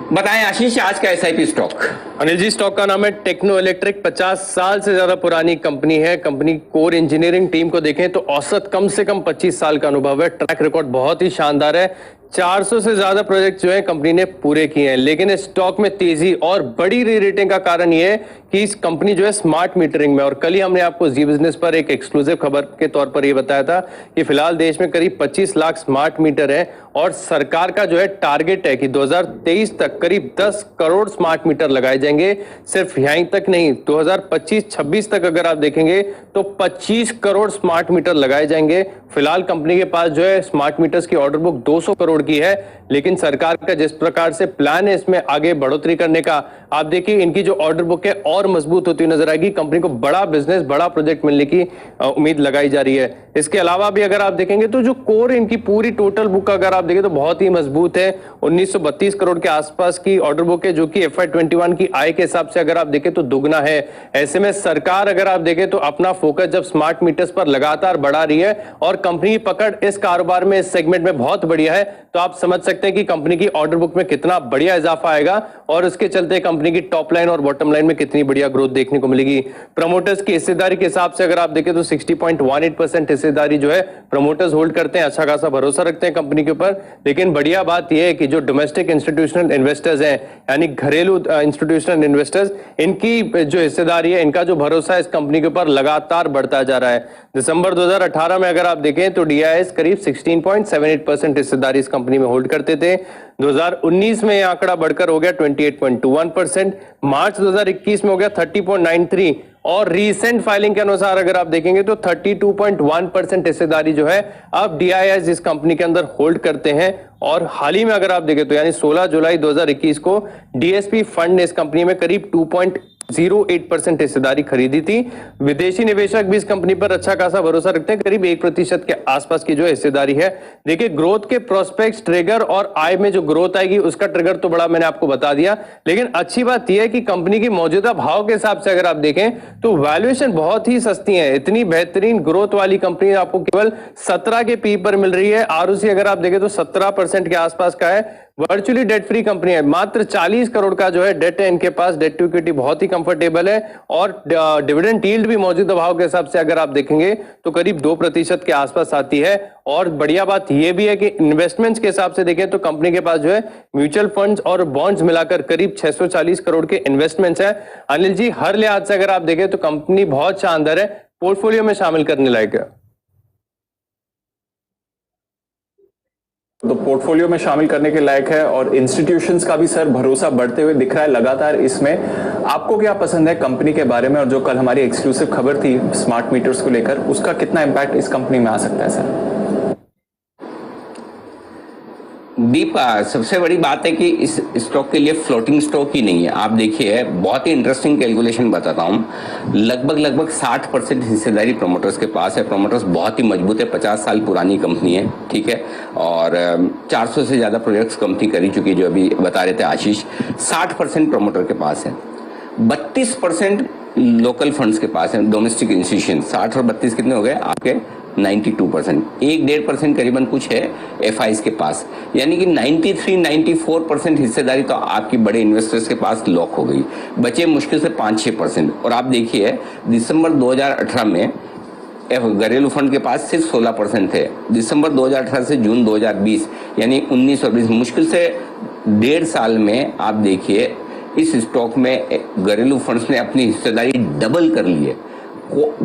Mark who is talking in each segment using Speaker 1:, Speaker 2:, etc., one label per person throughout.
Speaker 1: बताएं आशीष, आज का SIP stock.
Speaker 2: Anil ji, stock का नाम है टेक्नो इलेक्ट्रिक। 50 साल से ज्यादा पुरानी कंपनी है। कंपनी कोर इंजीनियरिंग टीम को देखें तो औसत कम से कम 25 साल का अनुभव है। ट्रैक रिकॉर्ड बहुत ही शानदार है। 400 से ज्यादा प्रोजेक्ट जो है कंपनी ने पूरे किए हैं। लेकिन इस स्टॉक में तेजी और बड़ी री रेटिंग का कारण यह है कि इस कंपनी जो है स्मार्ट मीटरिंग में, और कल ही हमने आपको जी बिजनेस पर एक एक्सक्लूसिव खबर के तौर पर यह बताया था कि फिलहाल देश में करीब 25 लाख स्मार्ट मीटर है और सरकार का जो है टारगेट है कि 2023 तक करीब 10 करोड़ स्मार्ट मीटर लगाए जाएंगे। सिर्फ यहीं तक नहीं, 2025-26 तक अगर आप देखेंगे तो 25 करोड़ स्मार्ट मीटर लगाए जाएंगे। फिलहाल कंपनी के पास जो है स्मार्ट मीटर्स की ऑर्डर बुक 200 करोड़ की है। लेकिन सरकार का जिस प्रकार से प्लान है इसमें आगे बढ़ोतरी करने का, आप देखिए इनकी जो ऑर्डर बुक है और मजबूत होती नजर आएगी। कंपनी को बड़ा बिजनेस, बड़ा प्रोजेक्ट मिलने की उम्मीद लगाई जा रही है। इसके अलावा भी अगर आप देखेंगे तो जो कोर इनकी पूरी टोटल बुक अगर आप देखें तो बहुत ही मजबूत है। 1932 करोड़ के आसपास की ऑर्डर बुक है, जो कि FY21 की आय के हिसाब से अगर आप देखें तो दुगना है। ऐसे में सरकार अगर आप देखें तो अपना फोकस जब स्मार्ट मीटर्स पर लगातार बढ़ा रही है और कंपनी की पकड़ इस कारोबार में, इस सेगमेंट में बहुत बढ़िया है, तो आप समझ सकते हैं कि कंपनी की ऑर्डर बुक में कितना बढ़िया इजाफा आएगा और उसके चलते कंपनी की टॉप लाइन और बॉटम लाइन में कितनी बढ़िया ग्रोथ देखने को मिलेगी। प्रमोटर्स की हिस्सेदारी के हिसाब से अगर आप देखें तो 60.18% हिस्सेदारी जो है प्रमोटर्स होल्ड करते हैं। अच्छा खासा भरोसा रखते हैं कंपनी के ऊपर। लेकिन बढ़िया बात यह है कि जो डोमेस्टिक इंस्टीट्यूशनल इन्वेस्टर्स हैं, यानी घरेलू इंस्टीट्यूशनल इन्वेस्टर्स, इनकी जो हिस्सेदारी है, इनका जो भरोसा है इस कंपनी के ऊपर लगातार बढ़ता जा रहा है। दिसंबर 2018 में अगर आप देखें तो DIS करीब 16.78% हिस्सेदारी इस कंपनी में होल्ड करते थे। 2019 में यह आंकड़ा बढ़कर हो गया 28.21%, मार्च 2021 में हो गया 30.93 और रीसेंट फाइलिंग के अनुसार अगर आप देखेंगे तो 32.1% हिस्सेदारी जो है अब DIS इस कंपनी के अंदर होल्ड करते हैं। और हाल ही में अगर आप देखें तो यानी 16 जुलाई 2021 को DSP फंड ने इस कंपनी में करीब 2.08% हिस्सेदारी खरीदी थी। विदेशी निवेशक भी इस कंपनी पर अच्छा खासा भरोसा रखते हैं, करीब 1% के आसपास की जो हिस्सेदारी है। देखिए, ग्रोथ के प्रोस्पेक्ट्स, ट्रिगर और आय में जो ग्रोथ आएगी उसका ट्रिगर तो बड़ा मैंने आपको बता दिया। लेकिन अच्छी बात यह है कि कंपनी की मौजूदा भाव के हिसाब से अगर आप देखें तो वैल्यूएशन बहुत ही सस्ती है। इतनी बेहतरीन ग्रोथ वाली कंपनी आपको केवल 17 के पी पर मिल रही है। ROC अगर आप देखें तो 17% के आसपास का है। वर्चुअली डेट फ्री कंपनी है, मात्र 40 करोड़ का जो है डेट है इनके पास। डेट टू इक्विटी बहुत ही कंफर्टेबल है और डिविडेंड यील्ड भी मौजूदा भाव के हिसाब से अगर आप देखेंगे तो करीब 2% के आसपास आती है। और बढ़िया बात यह भी है कि इन्वेस्टमेंट्स के हिसाब से देखें तो कंपनी के पास जो है म्यूचुअल फंड्स और बॉन्ड्स मिलाकर करीब 640 करोड़ के इन्वेस्टमेंट्स है। अनिल जी, हर लिहाज से अगर आप देखें तो कंपनी बहुत शानदार है, पोर्टफोलियो में शामिल करने लायक है।
Speaker 3: तो पोर्टफोलियो में शामिल करने के लायक है और इंस्टीट्यूशंस का भी सर भरोसा बढ़ते हुए दिख रहा है लगातार इसमें। आपको क्या पसंद है कंपनी के बारे में, और जो कल हमारी एक्सक्लूसिव खबर थी स्मार्ट मीटर्स को लेकर, उसका कितना इंपैक्ट इस कंपनी में आ सकता है सर?
Speaker 1: दीप, सबसे बड़ी बात है कि इस स्टॉक के लिए फ्लोटिंग स्टॉक ही नहीं है। आप देखिए, बहुत ही इंटरेस्टिंग कैलकुलेशन बताता हूं। लगभग 60% हिस्सेदारी प्रमोटर्स के पास है। प्रमोटर्स बहुत ही मजबूत है, 50 साल पुरानी कंपनी है, ठीक है। और 400 से ज्यादा प्रोजेक्ट्स कंपनी करी चुकी है, जो अभी बता रहे थे आशीष। 60% प्रमोटर के पास है, 32% लोकल फंड्स के पास है, डोमेस्टिक इंस्टीट्यूशन। 60 और 32 कितने हो गए आपके? 92%। 1-1.5% करीबन कुछ है FIs के पास, यानी कि 93-94% हिस्सेदारी तो आपकी बड़े इन्वेस्टर्स के पास लॉक हो गई। बचे मुश्किल से 5-6%। और आप देखिए, दिसंबर 2018 में घरेलू फंड के पास सिर्फ 16% थे। दिसंबर 2018 से जून 2020 यानी 19 और 20, मुश्किल से 1.5 साल में आप देखिए इस स्टॉक में घरेलू फंड्स ने अपनी हिस्सेदारी डबल कर ली है।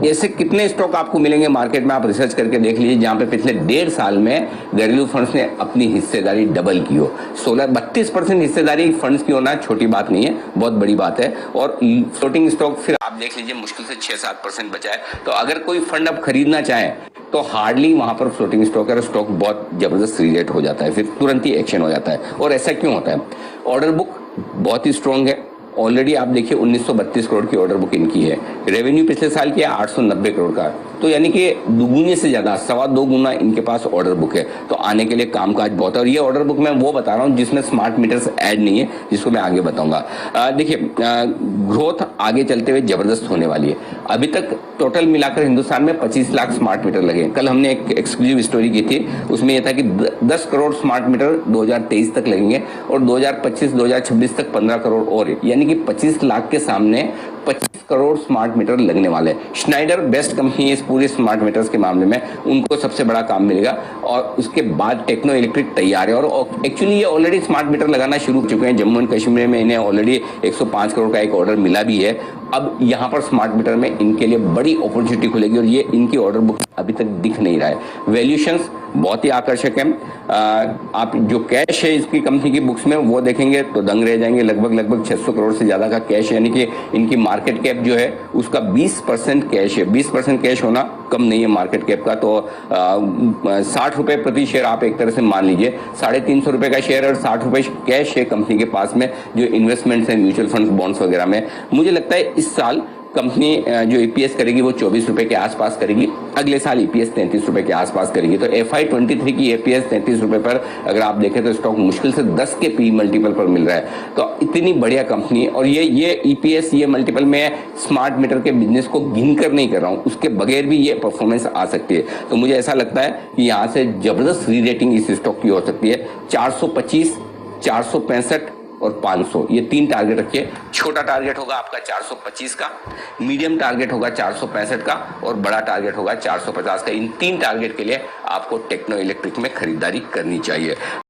Speaker 1: ऐसे कितने स्टॉक आपको मिलेंगे मार्केट में, आप रिसर्च करके देख लीजिए, जहां पे पिछले 1.5 साल में घरेलू फंड्स ने अपनी हिस्सेदारी डबल की हो। 32% हिस्सेदारी फंड्स की होना छोटी बात नहीं है, बहुत बड़ी बात है। और फ्लोटिंग स्टॉक फिर आप देख लीजिए, मुश्किल से 6-7% बचा है। तो अगर कोई फंड अब खरीदना चाहे तो हार्डली वहां पर फ्लोटिंग स्टॉक है, स्टॉक बहुत जबरदस्त रीरेट हो जाता है, फिर तुरंत ही एक्शन हो जाता है। और ऐसा क्यों होता है? ऑर्डर बुक बहुत ही स्ट्रांग है। ऑलरेडी आप देखिए 1932 करोड़ की ऑर्डर बुक इनकी है। रेवेन्यू पिछले साल की 890 करोड़ का, तो यानी कि दुगुने से ज्यादा, 2.25 गुना इनके पास ऑर्डर बुक है। तो आने के लिए कामकाज बहुत है। और ये ऑर्डर बुक मैं वो बता रहा हूँ जिसमें स्मार्ट मीटर्स ऐड नहीं है, जिसको मैं आगे बताऊंगा। देखिए, ग्रोथ आगे चलते हुए जबरदस्त होने वाली है। अभी तक टोटल मिलाकर हिंदुस्तान में 25 लाख स्मार्ट मीटर लगे। कल हमने एक एक्सक्लूसिव स्टोरी की थी, उसमें यह था कि 10 करोड़ स्मार्ट मीटर 2023 तक लगेंगे और 2025-2026 तक 15 करोड़ और, यानी कि 25 लाख के सामने 25 करोड़ स्मार्ट मीटर लगने वाले। श्नाइडर बेस्ट कंपनी है इस पूरे स्मार्ट मीटर्स के मामले में, उनको सबसे बड़ा काम मिलेगा और उसके बाद टेक्नो इलेक्ट्रिक तैयार है और एक्चुअली ये ऑलरेडी स्मार्ट मीटर लगाना शुरू हो चुके हैं। जम्मू एंड कश्मीर में इन्हें ऑलरेडी 105 करोड़ का एक ऑर्डर मिला भी है। अब यहाँ पर स्मार्ट मीटर में इनके लिए बड़ी अपॉर्चुनिटी खुलेगी और ये इनकी ऑर्डर बुक अभी तक दिख नहीं रहा है। वैल्यूएशंस बहुत ही आकर्षक है। आप जो कैश है इसकी कंपनी की बुक्स में वो देखेंगे तो दंग रह जाएंगे। लगभग 600 करोड़ से ज्यादा का कैश है, यानी कि इनकी मार्केट कैप जो है उसका 20% कैश है। 20% कैश होना कम नहीं है मार्केट कैप का। तो 60 रुपए प्रति शेयर आप एक तरह से मान लीजिए, 350 रुपए का शेयर और 60 रुपए कैश है कंपनी के पास में, जो इन्वेस्टमेंट्स है म्यूचुअल फंड्स बॉन्ड्स वगैरह में। मुझे लगता है इस साल कंपनी जो ईपीएस करेगी वो 24 रुपए के आसपास करेगी, अगले साल ईपीएस 33 रुपए के आसपास करेगी। तो FY23 की ईपीएस 33 रुपए पर अगर आप देखें तो स्टॉक मुश्किल से 10 के पी मल्टीपल पर मिल रहा है। तो इतनी बढ़िया कंपनी, और ये ईपीएस ये मल्टीपल में स्मार्ट मीटर के बिजनेस को गिन कर नहीं कर रहा हूं, उसके बगैर भी ये परफॉर्मेंस आ सकती है। तो मुझे ऐसा लगता है कि यहाँ से जबरदस्त री रेटिंग इस स्टॉक की हो सकती है। 425, 465 और 500, ये 3 टारगेट रखिए। छोटा टारगेट होगा आपका 425 का, मीडियम टारगेट होगा 465 का और बड़ा टारगेट होगा 450 का। इन 3 टारगेट के लिए आपको टेक्नो इलेक्ट्रिक में खरीदारी करनी चाहिए।